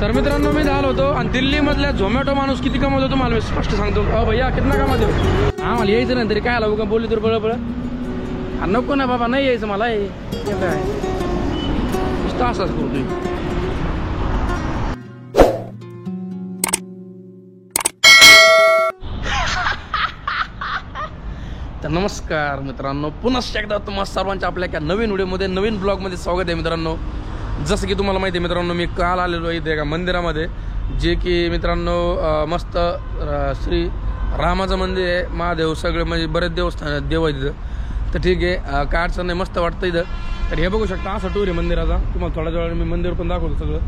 तर मित्रांनो मी झालो होतो आणि दिल्लीमधल्या झोमॅटो माणूस किती कमवतो तुम्हाला मी स्पष्ट सांगतो. भैया कितना कमावतो? आम्हाला यायचं नाही तरी काय आला का बोलली तर बळ नको ना बाबा, नाही यायचं मला. काय असाच करतोय. तर नमस्कार मित्रांनो, पुन्हा एकदा तुम्हा सर्वांच्या आपल्या एका नवीन व्हिडिओमध्ये नवीन ब्लॉगमध्ये स्वागत आहे मित्रांनो. जसं की तुम्हाला माहिती आहे मित्रांनो, मी काल आलेलो इथे एका मंदिरामध्ये, जे की मित्रांनो मस्त श्री रामाचं मंदिर आहे. महादेव सगळे म्हणजे बरेच देवस्थान देव आहे तिथं. तर ठीक आहे, काय अडचण नाही, मस्त वाटतं इथं. तर हे बघू शकता असा टूर आहे मंदिराचा. तुम्हाला थोड्या वेळा मी मंदिर पण दाखवतो सगळं.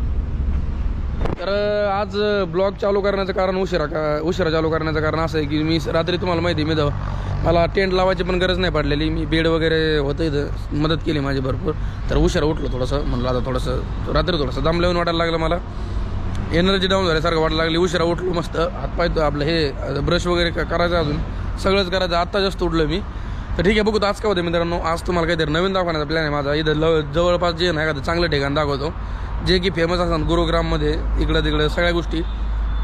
तर आज ब्लॉग चालू करण्याचं कारण उशिरा चालू करण्याचं कारण असं आहे की मी रात्री तुम्हाला माहिती आहे मला टेंट लावायची पण गरज नाही पडलेली. मी बेड वगैरे होतं इथं, मदत केली माझी भरपूर. तर उशिरा उठलो थोडंसं, म्हणलं आता थोडंसं रात्री थोडंसं दम लावून वाटायला लागलं, मला एनर्जी डाऊन झाल्यासारखं वाटायला लागली. उशिरा उठलो, मस्त हातपाय आपलं हे ब्रश वगैरे करायचं, अजून सगळंच करायचं. आत्ता जास्त उठलो मी. तर ठीक आहे, बघू आज काय होतं मित्रांनो. आज तुम्हाला काहीतरी नवीन दाखवण्याचा प्लॅन आहे माझा. इथं जवळपास जे नाही का चांगलं ठिकाण दाखवतो, जे की फेमस असतात गुरुग्राममध्ये. इकडं तिकडं सगळ्या गोष्टी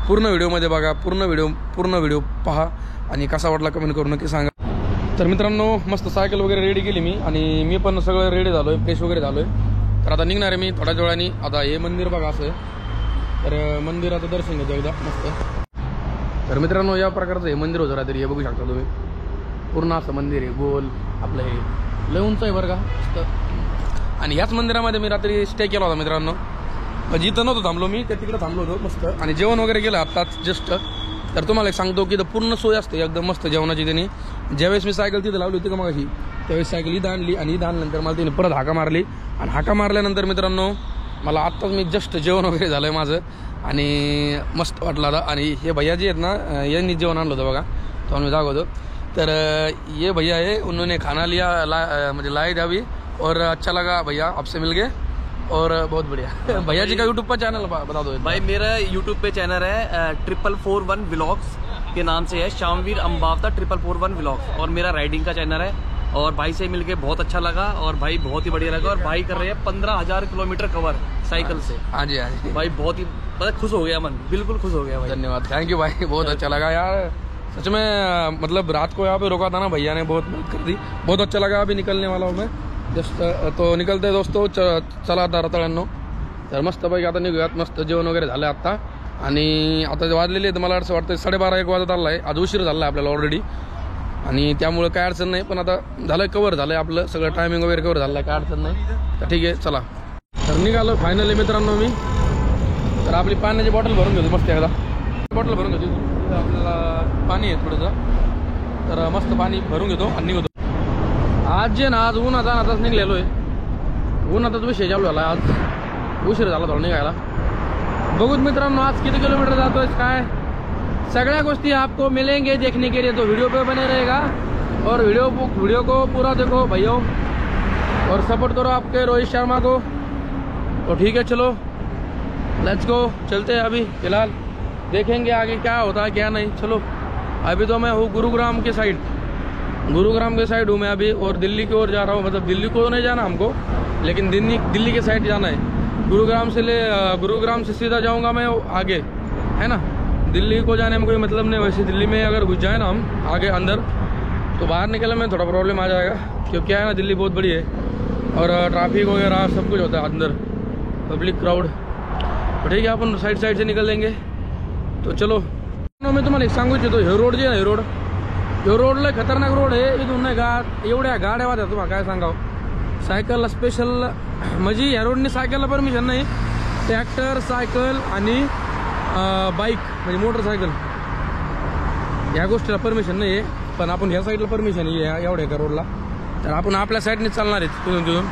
पूर्ण व्हिडिओमध्ये बघा, पूर्ण व्हिडिओ पहा आणि कसा वाटला कमेंट करून नक्की सांगा. तर मित्रांनो मस्त सायकल वगैरे रेडी केली मी, आणि मी पण सगळं रेडी झालो आहे, फ्रेश वगैरे झालो आहे. तर आता निघणार आहे मी थोड्याच वेळाने. आता हे मंदिर बघा असं आहे, तर मंदिराचं दर्शन घेतो एकदा मस्त. तर मित्रांनो या प्रकारचं हे मंदिर होतं रात्री. हे बघू शकता तुम्ही, पूर्ण असं मंदिर आहे, गोल आपलं. हे लय उंच आहे बरं का मस्त. आणि याच मंदिरामध्ये मी रात्री स्टे केला होता मित्रांनो. म्हणजे इथं नव्हतं थांबलो मी, त्या तिकडे थांबलो होतो मस्त. आणि जेवण वगैरे केलं आत्ताच जस्ट. तर तुम्हाला एक सांगतो की इथं पूर्ण सोय असते एकदम मस्त जेवणाची. त्यांनी ज्यावेळेस मी सायकल तिथं लावली होती का मगाशी, त्यावेळेस सायकल इथं आणली, आणि इथं आणल्यानंतर मला तिने परत हाका मारली. आणि हाका मारल्यानंतर मित्रांनो मला आत्ताच मी जस्ट जेवण वगैरे झालं आहे माझं, आणि मस्त वाटलं आता. आणि हे भैया जे आहेत ना, यांनी जेवण आणलं होतं बघा, तो मी दाखवतो. तर ये भैया है, उन्होंने खाना लिया मुझे लाई अभी, और अच्छा लगा भैया आपसे मिल गए, और बहुत बढ़िया. भैया जी का यूट्यूब पर चैनल बता दो भाई. मेरा यूट्यूब पे चैनल है 441 व्लॉग्स के नाम से है, शामवीर अंबावता 441 व्लॉग्स. और मेरा राइडिंग का चैनल है. और भाई से मिलके बहुत अच्छा लगा, और भाई बहुत ही बढ़िया लगा. और भाई कर रहे हैं 15,000 किलोमीटर कवर साइकिल से. हाँ जी हाँ जी भाई बहुत ही खुश हो गया मन, बिल्कुल खुश हो गया भाई. धन्यवाद, थैंक यू भाई, बहुत अच्छा लगा यार सच में. मतलब रात को यहाँ पे रोका था ना भैया ने, बहुत मदद कर दी, बहुत अच्छा लगा. अभी निकलने वाला हूँ मैं जस्ट. तो निकलते दोस्तों, चला आता रताळ्यांनो. तर मस्त पैकी आता निघूयात. मस्त जेवण वगैरे झालं आत्ता, आणि आता वाजलेले आहेत मला असं वाटतं 12:30-1 वाजत आला आहे. आज उशीर झाला आहे आपल्याला ऑलरेडी, आणि त्यामुळे काय अडचण नाही. पण आता झालं कवर झालं आहे आपलं सगळं, टायमिंग वगैरे कवर झालं आहे, काय अडचण नाही. तर ठीक आहे चला. तर निघालो फायनली मित्रांनो मी. तर आपली पाण्याची बॉटल भरून घेतो मस्त एकदा. बॉटल भरून घेतो, आपल्याला पाणी आहे थोडंसं, तर मस्त पाणी भरून घेतो आणि निघतो. आज जे ना, आज उन्हाचा आताच निघलेलो आहे. उन्हाचाच विषय चालू झाला, आज उशीर झाला थोडा निघायला. बघूत मित्रांनो आज किती किलोमीटर जातोय काय, सगळ्या गोष्टी आपको मिलेंगे देखने के लिए. तो वीडियो पे बने रहेगा, और वीडियो को पूरा देखो भाइयों, और सपोर्ट करो आपके रोहित शर्मा को. तो ठीक है चलो लेट्स गो, चलते हैं. अभी फिलहाल देखेंगे आगे क्या होता है क्या नहीं. चलो अभी तो मैं हूँ गुरुग्राम के साइड हूँ मैं अभी, और दिल्ली की ओर जा रहा हूँ. मतलब दिल्ली को नहीं जाना हमको, लेकिन दिल्ली के साइड जाना है. गुरुग्राम से सीधा जाऊँगा मैं आगे, है ना. दिल्ली को जाने में कोई मतलब नहीं. वैसे दिल्ली में अगर घुस जाए ना हम आगे अंदर, तो बाहर निकलने में थोड़ा प्रॉब्लम आ जाएगा, क्योंकि क्या है ना, दिल्ली बहुत बड़ी है, और ट्रैफिक वगैरह सब कुछ होता है अंदर, पब्लिक क्राउड. तो ठीक है अपन साइड से निकल लेंगे. तो चलो मी तुम्हाला एक सांगू इच्छितो, हे रोड जे आहे ना, हे रोड लय खतरनाक रोड आहे. इथून नाही एवढ्या गाड्या वाहत्या, तुम्हाला काय सांगावं. सायकलला स्पेशल म्हणजे ह्या रोडने सायकलला परमिशन नाही. ट्रॅक्टर, सायकल आणि बाईक म्हणजे मोटरसायकल ह्या गोष्टीला परमिशन नाही आहे. पण आपण ह्या साईडला परमिशन आहे एवढ्या का रोडला. तर आपण आपल्या साईडने चालणार आहेत तिथून.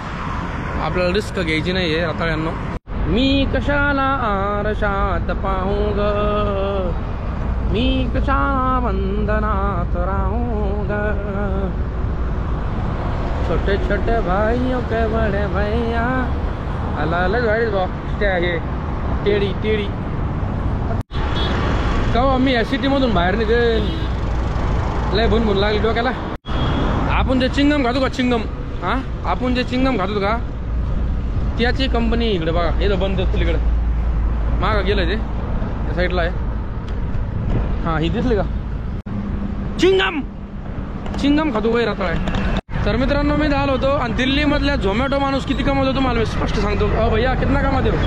आपल्याला रिस्क घ्यायची नाही आहे रताळ्यांनो. मी कशाला आरशात पाहूंग, मी कशा बंधनात राहूंग, छोटे छोटे भाइयों के बड़े भैया. अलग गाडी आहे टेडी का आम्ही या सिटीमधून बाहेर निघेल. लय भून लागली डोक्याला. आपण जे चिंगम खातो का, चिंगम, हां आपण जे चिंगम खातो का, त्याची कंपनी इकडे बघा, इथं बंद असतील इकडे. मागं गेलं ते त्या साईडला आहे. हां ही दिसली का चिंगम चिंगम खातो काही रताळ आहे. तर मित्रांनो मी आलो होतो आणि दिल्लीमधल्या झोमॅटो माणूस किती कमवतो तुम्हाला मी स्पष्ट सांगतो. भैया कितना कमाते हो?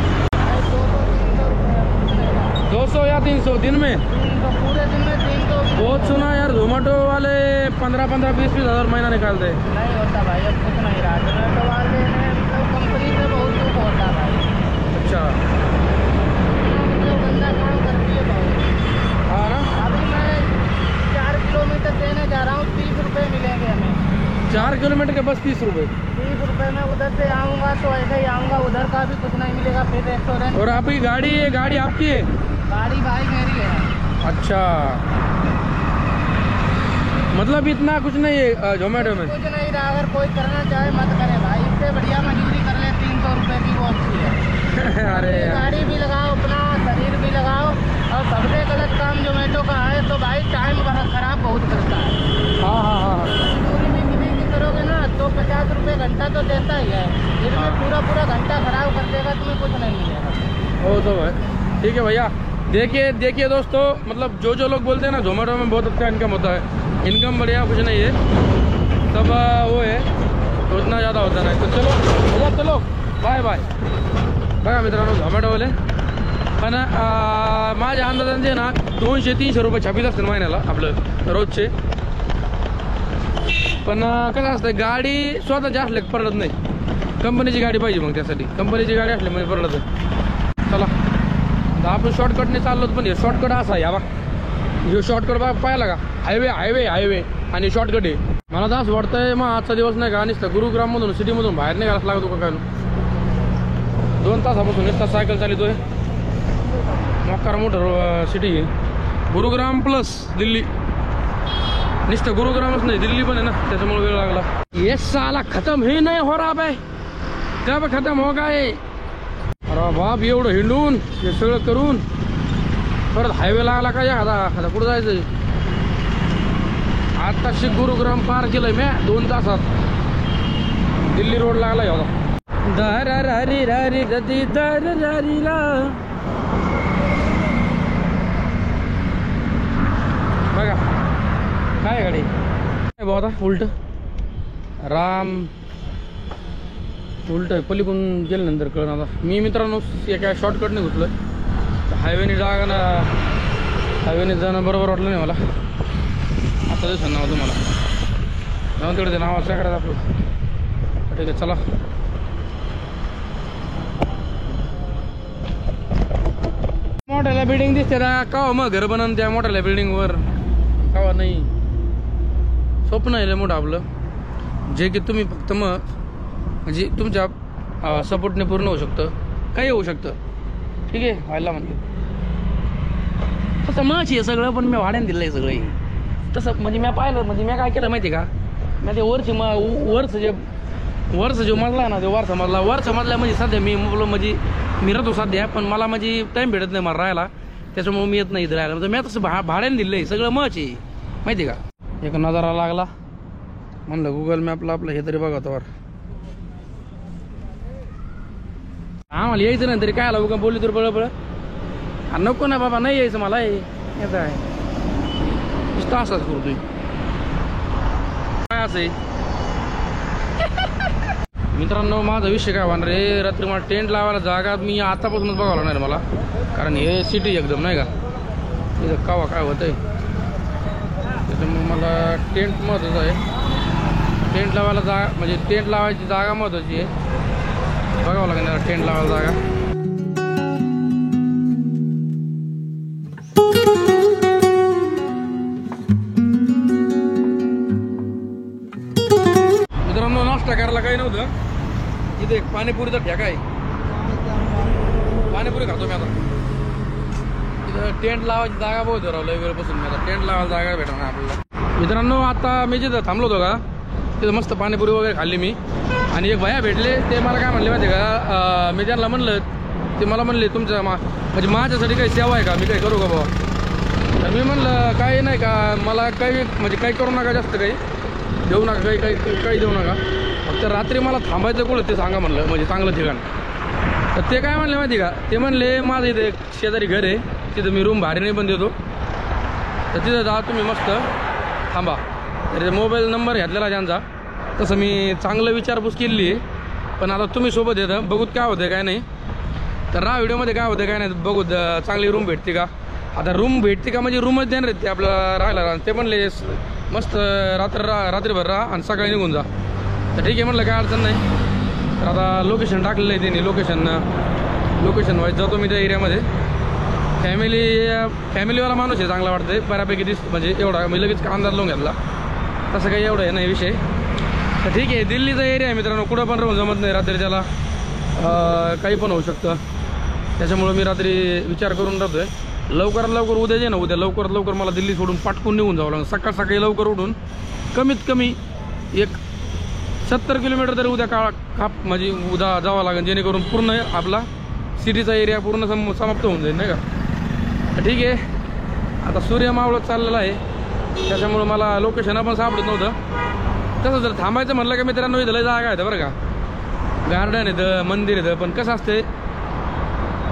200 या 300 दिन में? पूरे दिन में 300 बहुत सुना यार जोमेटो वाले 15-15 20-20 हज़ार महीना निकालते हैं. नहीं होता भाई, अब कुछ नहीं रहा। जोमेटो वाले ने मतलब कंपनी से बहुत दुख होता भाई, अच्छा मतलब गंदा काम करती है बहुत। हाँ ना. अभी मैं 4 किलोमीटर देने जा रहा हूँ, 30 रुपये मिलेंगे हमें। 4 किलोमीटर के बस 30 रुपये. 30 रुपये में उधर से आऊँगा तो ऐसे ही आऊँगा, उधर का भी कुछ नहीं मिलेगा। फिर रेस्टोरेंट, और आपकी गाड़ी ये गाड़ी आपकी है? गाड़ी भाई मेरी है। अच्छा मतलब इतना कुछ नहीं है जोमेटो में. कुछ नहीं रहा, अगर कोई करना चाहे मत करे भाई, इससे बढ़िया मजदूरी कर ले 300 रुपये की, वो अच्छी है। अरे यार. गाड़ी भी लगाओ, अपना शरीर भी लगाओ, और सबसे गलत काम जोमेटो का है तो भाई टाइम खराब बहुत करता है। हाँ हाँ हाँ मजदूरी में किसी की करोगे ना तो 50 रुपये घंटा तो देता ही है, इसमें पूरा घंटा खराब कर देगा, तुम्हें कुछ नहीं मिलेगा। वो तो है. ठीक है भैया. देखिए दोस्तों, मतलब जो लोग बोलते हैं ना जोमेटो में बहुत अच्छा इनकम होता है, इनकम बढ़िया कुछ नहीं है, सब वो है तो उतना ज़्यादा होता नहीं. तो चलो भैया चलो बाय बाय. बघा मित्रांनो झोमॅटोवाले पण माझ्या अंदाजाने जे ना 200-300 रुपये छापीत असतील महिन्याला आपलं रोजचे. पण कसं असतं गाडी स्वतःची असले परवडत नाही, कंपनीची गाडी पाहिजे. मग त्यासाठी कंपनीची गाडी असली म्हणजे परवडत. चला आता आपण शॉर्टकटने चाललो, पण हे शॉर्टकट असा आहे. बा हे शॉर्टकट बा पाहिला का, हायवे आणि शॉर्टकट आहे. मला तर असं वाटतंय मग आजचा दिवस नाही का नुसतं गुरुग्राममधून सिटीमधून बाहेर निघायला लागतो का काय. 2 तासापासून नुसता सायकल चालवतोय. मोकार मोठं सिटी आहे गुरुग्राम प्लस दिल्ली. नुसतं गुरुग्रामच नाही दिल्ली पण आहे ना, त्याच्यामुळे वेळ लागला. ये साला खतम ही नाही हो रहा है, कब खतम होगा ये. अरे बाप एवढं हिंडून हे सगळं करून परत हायवे लागला का एखादा कुठं जायचं. आत्ताशी गुरुग्राम पार केलंय मी 2 तासात. दिल्ली रोड लागला एवढा. दरी री ददी दरीला बघा काय गाडी भाऊ. आता उलट राम उलट पलीकडून गेल्यानंतर कळलं. आता मी मित्रांनो एका शॉर्टकटने घुसलो. हायवेने जाणं बरोबर वाटलं नाही मला. आता दिसं नाव तुम्हाला जाऊन तेवढं ते नावाचं काय करायचं आपलं. ठीक आहे चला. मोठ्याला बिल्डिंग दिसते ना का मग घर बनवून त्या मोठ्याला बिल्डिंगवर कावा नाही. स्वप्न आहे मोठं आपलं, जे की तुम्ही फक्त मग म्हणजे तुमच्या सपोर्टने पूर्ण होऊ शकतं, काही होऊ शकतं. ठीक आहे व्हायला म्हणते तसं मच आहे सगळं, पण मी भाड्याने दिलं आहे सगळं तसं. म्हणजे मी पाहिलं, म्हणजे मी काय केलं माहिती आहे का, मी ते वरचं जो मजला आहे ना, ते वरचा मजला म्हणजे सध्या मी म्हणजे मी राहतो सध्या, पण मला म्हणजे टाईम भेटत नाही मला राहायला, त्याच्यामुळे मी येत नाही इथं राहायला. म्हणजे मी तसं भाड्याने दिलं आहे सगळं मच आहे माहिती आहे का. एक नजारा लागला म्हणलं गुगल मॅपला आपलं हे तरी बघा वर. आम्हाला यायचं नाही तरी काय उगा बोलली तर बळबळ. नको ना बाबा नाही यायचं मला, येत आहे नुसतं असाच करतोय काय असं. मित्रांनो माझा विषय काय होणार रे, रात्री मला टेंट लावायला जागा मी आतापासूनच बघावं लागणार मला, कारण हे सिटी एकदम नाही का इथं कावा काय होत आहे, त्याच्यामुळे मला टेंट महत्त्वाचं आहे. टेंट लावायला जागा म्हणजे टेंट लावायची जागा महत्त्वाची आहे, बघावं लागणार टेंट लावायला जागा. मित्रांनो नाश्ता करायला काही नव्हतं, इथे एक पाणीपुरीचा ठेका आहे, पाणीपुरी खातो मी आता. इथं टेंट लावायची जागा बहुत राहिलं वेळपासून, मी आता टेंट लावायला जागा भेटणार आपल्याला. मित्रांनो आता मी जिथं थांबलो होतो का तिथं मस्त पाणीपुरी वगैरे खाल्ली मी, आणि एक भैया भेटले, ते मला काय म्हणले माहिती का, मी त्यांना म्हणलं, ते मला म्हणले तुमच्या म्हणजे माझ्यासाठी काही सेवा आहे का, मी काही करू का बाबा. तर मी म्हणलं काही नाही का, मला काही म्हणजे काही करू नका, जास्त काही देऊ नका, काही देऊ नका, फक्त रात्री मला थांबायचं कुठं ते सांगा म्हणलं, म्हणजे चांगलं ठिकाण. तर ते काय म्हणले माहिती का, ते म्हणले माझं इथे एक शेजारी घर आहे, तिथं मी रूम भाड्याने पण देतो, तर तिथं जा तुम्ही मस्त थांबा. तर मोबाईल नंबर घेतलेला त्यांचा, तसं मी चांगलं विचारपूस केली आहे. पण आता तुम्ही सोबत येतं बघूत काय होतं काय नाही. तर व्हिडिओमध्ये काय होतं काय नाही बघू, चांगली रूम भेटते का. आता रूम भेटते का म्हणजे रूमच देणार आहेत ते आपल्याला राहायला. ते म्हणले मस्त रात्रीभर राहा आणि सकाळी निघून जा. तर ठीक आहे म्हटलं, काय अडचण नाही. तर आता लोकेशन टाकलेलं आहे त्यांनी, लोकेशन वाईज जातो मी त्या एरियामध्ये. फॅमिलीवाला माणूस आहे, चांगला वाटतं आहे बऱ्यापैकी म्हणजे एवढा मी लगेच अंदाज लावून घेतला, तसं काही एवढं आहे नाही विषय. तर ठीक आहे, दिल्लीचा एरिया आहे मित्रांनो, कुठं पण राहून जमत नाही रात्री, त्याला काही पण होऊ शकतं. त्याच्यामुळं मी रात्री विचार करून राहतो आहे. लवकरात लवकर उद्या जे ना, उद्या लवकरात लवकर मला दिल्ली सोडून पाटकून निघून जावं लागेल. सकाळी लवकर उठून कमीत कमी एक 70 किलोमीटर तरी उद्या म्हणजे उद्या जावं लागेल, जेणेकरून पूर्ण आपला सिटीचा एरिया पूर्ण समाप्त होऊन जाईल, नाही का. तर ठीक आहे, आता सूर्य मावळत चाललेला आहे, त्याच्यामुळं मला लोकेशन पण सापडत नव्हतं. तसं जर थांबायचं म्हटलं का मित्रांनो, इथं लय जागा आहे बरं का, गार्डन येतं, मंदिर येतं. पण कसं असते,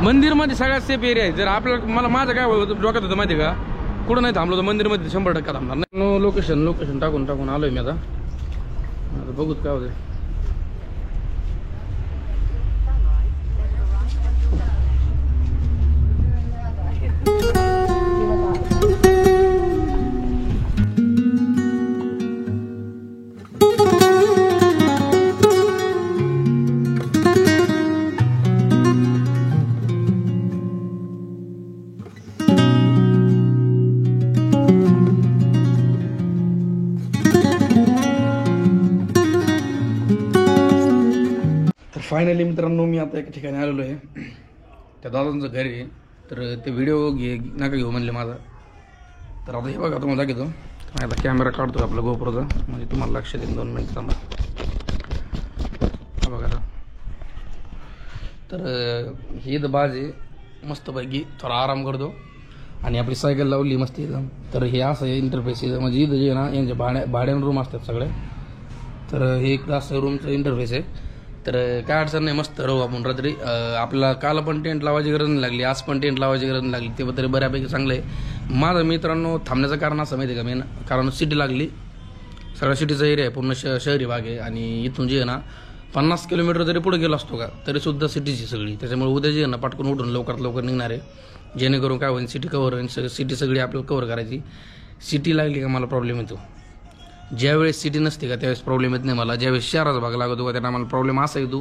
मंदिरमध्ये सगळ्यात सेफ एरिया आहे. जर मला माझं काय डोक्यात होतं माहिती का, कुठं नाही थांबलो तर मंदिरमध्ये 100% थांबणार नाही. लोकेशन टाकून आलोय मी आता बघूत काय होतं. फायनली मित्रांनो, मी आता एका ठिकाणी आलेलो आहे. त्या दादांचं घर आहे, तर ते व्हिडिओ नका घेऊ म्हणले माझा. तर आता हे बघा तुम्हाला दाखवतो. आता कॅमेरा काढतो आपला गोप्रोचा, म्हणजे तुम्हाला लक्ष देईन 2 मिनिट थांबा. बघा आता, तर ही बाज आहे मस्तपैकी, थोडा आराम करतो आणि आपली सायकल लावली मस्त इथं. तर हे असं इंटरफेस आहे, म्हणजे इथं जे ना यांचे भाड्यानं रूम असतात सगळे. तर हे एक असं रूमचं इंटरफेस आहे. तर काय अडचण नाही, मस्त राहू आपण रात्री. आपल्याला काल पण टेंट लावायची गरज नाही लागली, आज पण टेंट लावायची गरज नाही लागली, ते तरी बऱ्यापैकी चांगलं आहे. माझं मित्रांनो थांबण्याचं कारण असं माहिती आहे का, मेन कारण सिटी लागली, सगळ्या सिटीचा एरिया आहे, पूर्ण शहरी भाग आहे. आणि इथून जे आहे ना 50 किलोमीटर जरी पुढे गेलो असतो का तरीसुद्धा सिटीची सगळी. त्याच्यामुळे उद्या जे आहे ना पटकन उठून लवकरात लवकर निघणार आहे, जेणेकरून काय होईल, सिटी कव्हर होईल. सिटी सगळी आपल्याला कव्हर करायची. सिटी लागली का मला प्रॉब्लेम येतो. ज्यावेळेस सिटी नसते का त्यावेळेस प्रॉब्लेम येत नाही मला. ज्यावेळेस शहराचा भाग लागतो का त्यांना मला प्रॉब्लेम असा येतो,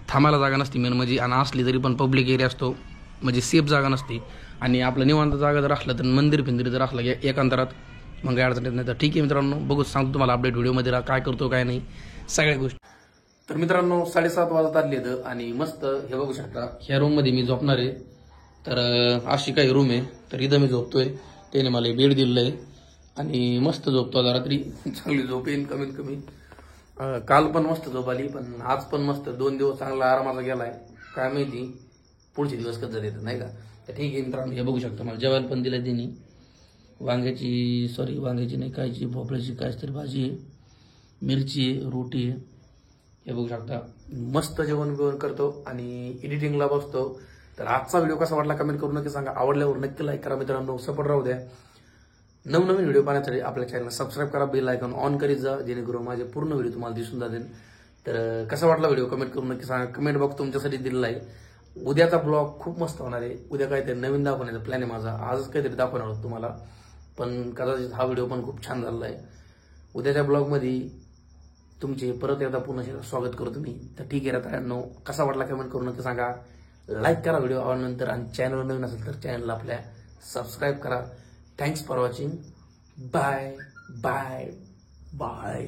थांबायला जागा नसते मेन म्हणजे. आणि असली तरी पण पब्लिक एरिया असतो, म्हणजे सेफ जागा नसते. आणि आपलं निवांत जागा जर असलं तर मंदिर जर असलं एकांतरात, मग काय अडचण येत नाही. तर ठीक आहे मित्रांनो, बघूच सांगतो तुम्हाला अपडेट व्हिडिओमध्ये काय करतो काय नाही सगळ्या गोष्टी. तर मित्रांनो 7:30 वाजत आले आणि मस्त हे बघू शकता, ह्या रूममध्ये मी झोपणार आहे. तर अशी काही रूम आहे, तर इथं मी झोपतोय. त्याने मला बेड दिलेलं आहे आणि मस्त झोपतो आता रात्री. चांगली झोप येईन कमीत कमी. काल पण मस्त झोप आली, पण आज पण मस्त 2 दिवस चांगला आरामाचा गेलाय. काय माहिती पुढचे दिवस कसं येतात, नाही का. तर ठीक आहे मित्रांनो, हे बघू शकता मला जेवायला पण दिलं त्यांनी. वांग्याची नाही कायची, भोपळ्याची कायच तरी भाजी आहे, मिरची आहे, रोटी आहे. हे बघू शकता, मस्त जेवण करतो आणि एडिटिंगला बसतो. तर आजचा व्हिडिओ कसा वाटला कमेंट करून नक्की सांगा. आवडल्यावर नक्की लाईक करा मित्रांनो, सपोर्ट राहू द्या. नवनवीन व्हिडिओ पाहण्यासाठी आपल्या चॅनलला सबस्क्राईब करा, बेल आयकॉन ऑन करीत जा, जेणेकरून माझे पूर्ण व्हिडिओ तुम्हाला दिसून जातील. तर कसा वाटला व्हिडिओ कमेंट करून नक्की सांगा. कमेंट बॉक्स तुमच्यासाठी दिलेला आहे. उद्याचा ब्लॉग खूप मस्त होणार आहे. उद्या काहीतरी नवीन दाखवण्याचा प्लॅन आहे माझा. आजच काहीतरी दाखवणार आहोत तुम्हाला, पण कदाचित हा व्हिडिओ पण खूप छान झालेला आहे. उद्याच्या ब्लॉगमध्ये तुमचे परत एकदा पुन्हा स्वागत करतो मी. तर ठीक आहे मित्रांनो, कसा वाटला कमेंट करून नक्की सांगा. लाईक करा व्हिडिओ आवडल्यानंतर आणि चॅनल नवीन असेल तर चॅनलला आपल्या सबस्क्राईब करा. Thanks for watching. Bye bye bye.